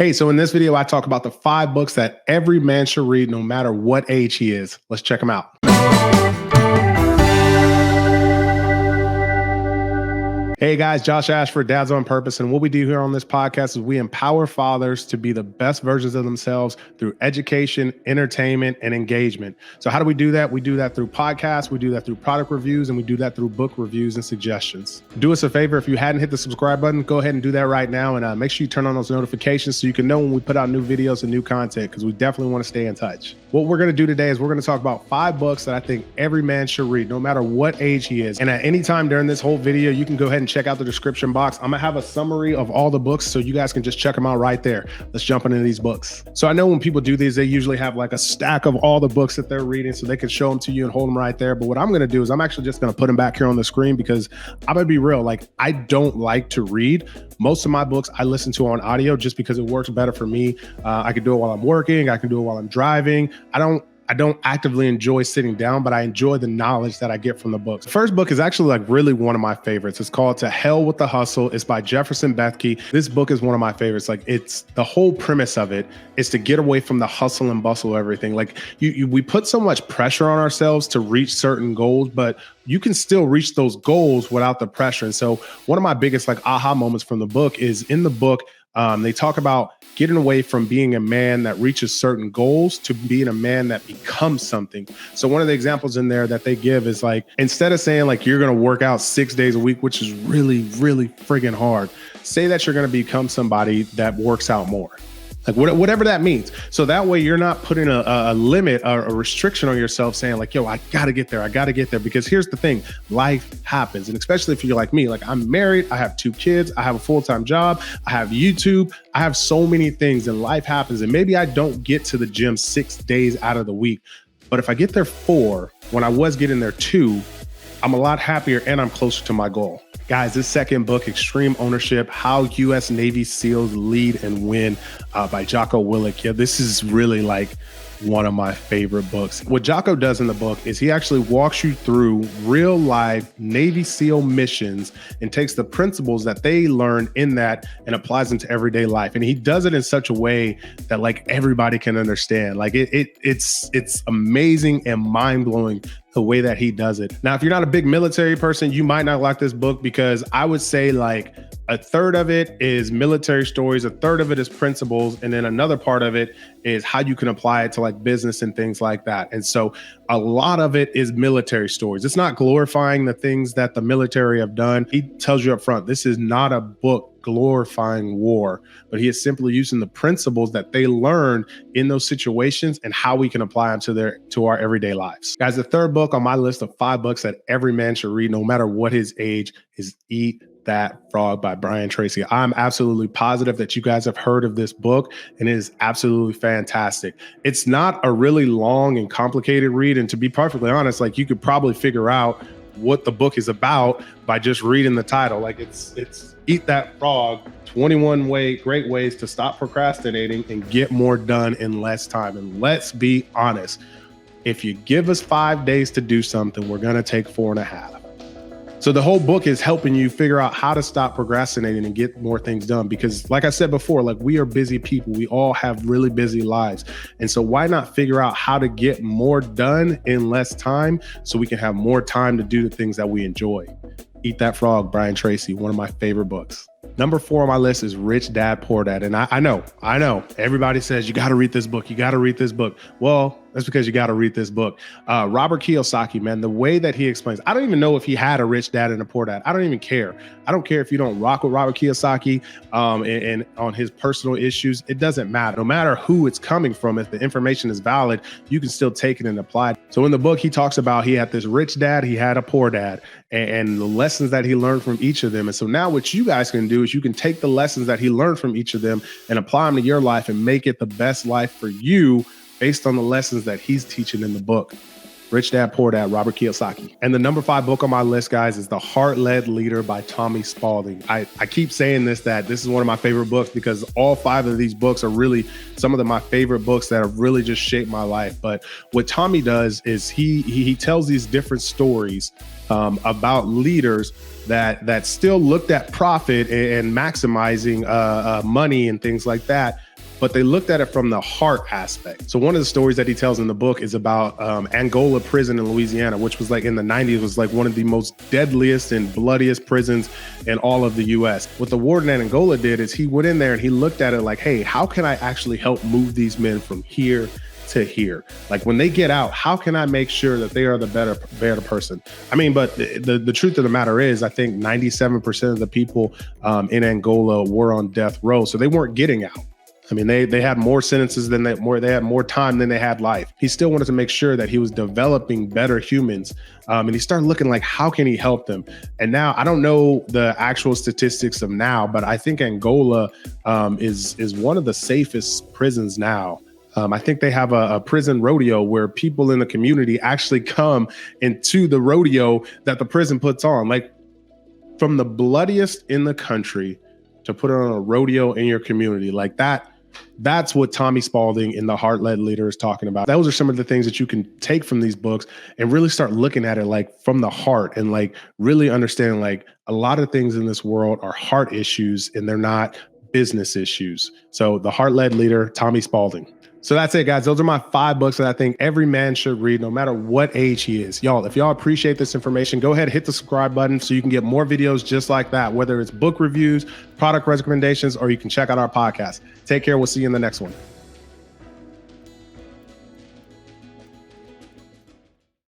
Hey, so in this video, I talk about the 5 books that every man should read no matter what age he is. Let's check them out. Hey guys, Josh Ashford, Dads on Purpose. And what we do here on this podcast is we empower fathers to be the best versions of themselves through education, entertainment, and engagement. So how do we do that? We do that through podcasts, we do that through product reviews, and we do that through book reviews and suggestions. Do us a favor, if you hadn't hit the subscribe button, go ahead and do that right now. And make sure you turn on those notifications so you can know when we put out new videos and new content, because we definitely want to stay in touch. What we're going to do today is we're going to talk about 5 books that I think every man should read, no matter what age he is. And at any time during this whole video, you can go ahead and check out the description box. I'm gonna have a summary of all the books so you guys can just check them out right there. Let's jump into these books. So I know when people do these, they usually have like a stack of all the books that they're reading so they can show them to you and hold them right there. But what I'm gonna do is I'm actually just gonna put them back here on the screen, because I'm gonna be real, like I don't like to read. Most of my books I listen to on audio just because it works better for me. I can do it while I'm working, I can do it while I'm driving. I don't actively enjoy sitting down, but I enjoy the knowledge that I get from the books. The first book is actually like really one of my favorites. It's called To Hell with the Hustle. It's by Jefferson Bethke. This book is one of my favorites. Like, it's the whole premise of it is to get away from the hustle and bustle of everything. Like we put so much pressure on ourselves to reach certain goals, but you can still reach those goals without the pressure. And so one of my biggest like aha moments from the book is in the book, they talk about getting away from being a man that reaches certain goals to being a man that becomes something. So one of the examples in there that they give is like, instead of saying like you're going to work out 6 days a week, which is really, really friggin' hard, say that you're going to become somebody that works out more. Like whatever that means. So that way you're not putting a limit or a restriction on yourself saying like, yo, I got to get there. I got to get there. Because here's the thing, life happens. And especially if you're like me, like I'm married, I have 2 kids, I have a full-time job, I have YouTube, I have so many things, and life happens. And maybe I don't get to the gym 6 days out of the week. But if I get there 4, when I was getting there 2, I'm a lot happier and I'm closer to my goal. Guys, this second book, Extreme Ownership, How U.S. Navy SEALs Lead and Win by Jocko Willink. Yeah, this is really like one of my favorite books. What Jocko does in the book is he actually walks you through real life Navy SEAL missions and takes the principles that they learned in that and applies them to everyday life. And he does it in such a way that like everybody can understand. Like it's amazing and mind-blowing the way that he does it. Now, if you're not a big military person, you might not like this book, because I would say like a third of it is military stories, a third of it is principles, and then another part of it is how you can apply it to like business and things like that. And so a lot of it is military stories. It's not glorifying the things that the military have done. He tells you up front, this is not a book glorifying war, but he is simply using the principles that they learned in those situations and how we can apply them to our everyday lives. Guys, the third book on my list of 5 books that every man should read, no matter what his age, is Eat That Frog by Brian Tracy. I'm absolutely positive that you guys have heard of this book, and it is absolutely fantastic. It's not a really long and complicated read, and to be perfectly honest, like you could probably figure out what the book is about by just reading the title. Like it's Eat That Frog, 21 great ways to stop procrastinating and get more done in less time. And let's be honest, if you give us 5 days to do something, we're going to take 4.5. So the whole book is helping you figure out how to stop procrastinating and get more things done. Because like I said before, like we are busy people. We all have really busy lives. And so why not figure out how to get more done in less time so we can have more time to do the things that we enjoy? Eat That Frog, Brian Tracy, one of my favorite books. Number 4 on my list is Rich Dad, Poor Dad. And I know, everybody says, you got to read this book. You got to read this book. Well, that's because you got to read this book. Robert Kiyosaki, man, the way that he explains, I don't even know if he had a rich dad and a poor dad. I don't even care. I don't care if you don't rock with Robert Kiyosaki and on his personal issues. It doesn't matter. No matter who it's coming from, if the information is valid, you can still take it and apply it. So in the book, he talks about he had this rich dad, he had a poor dad, and the lessons that he learned from each of them. And so now what you guys can do is you can take the lessons that he learned from each of them and apply them to your life and make it the best life for you based on the lessons that he's teaching in the book. Rich Dad, Poor Dad, Robert Kiyosaki. And the number 5 book on my list, guys, is The Heart-Led Leader by Tommy Spalding. I keep saying this is one of my favorite books because all 5 of these books are really some of my favorite books that have really just shaped my life. But what Tommy does is he tells these different stories about leaders that still looked at profit and maximizing money and things like that, but they looked at it from the heart aspect. So one of the stories that he tells in the book is about Angola prison in Louisiana, which was like in the 90s, was like one of the most deadliest and bloodiest prisons in all of the US. What the warden in Angola did is he went in there and he looked at it like, hey, how can I actually help move these men from here to here? Like when they get out, how can I make sure that they are the better person? I mean, but the truth of the matter is, I think 97% of the people in Angola were on death row, so they weren't getting out. I mean, they had more sentences than they had more time than they had life. He still wanted to make sure that he was developing better humans. And he started looking like, how can he help them? And now I don't know the actual statistics of now, but I think Angola is one of the safest prisons now. I think they have a prison rodeo where people in the community actually come into the rodeo that the prison puts on. Like from the bloodiest in the country to put on a rodeo in your community, like that. That's what Tommy Spalding in The Heart-Led Leader is talking about. Those are some of the things that you can take from these books and really start looking at it like from the heart and like really understanding like a lot of things in this world are heart issues and they're not business issues. So The Heart-Led Leader, Tommy Spalding. So that's it, guys. Those are my 5 books that I think every man should read, no matter what age he is. Y'all, if y'all appreciate this information, go ahead, hit the subscribe button so you can get more videos just like that, whether it's book reviews, product recommendations, or you can check out our podcast. Take care. We'll see you in the next one.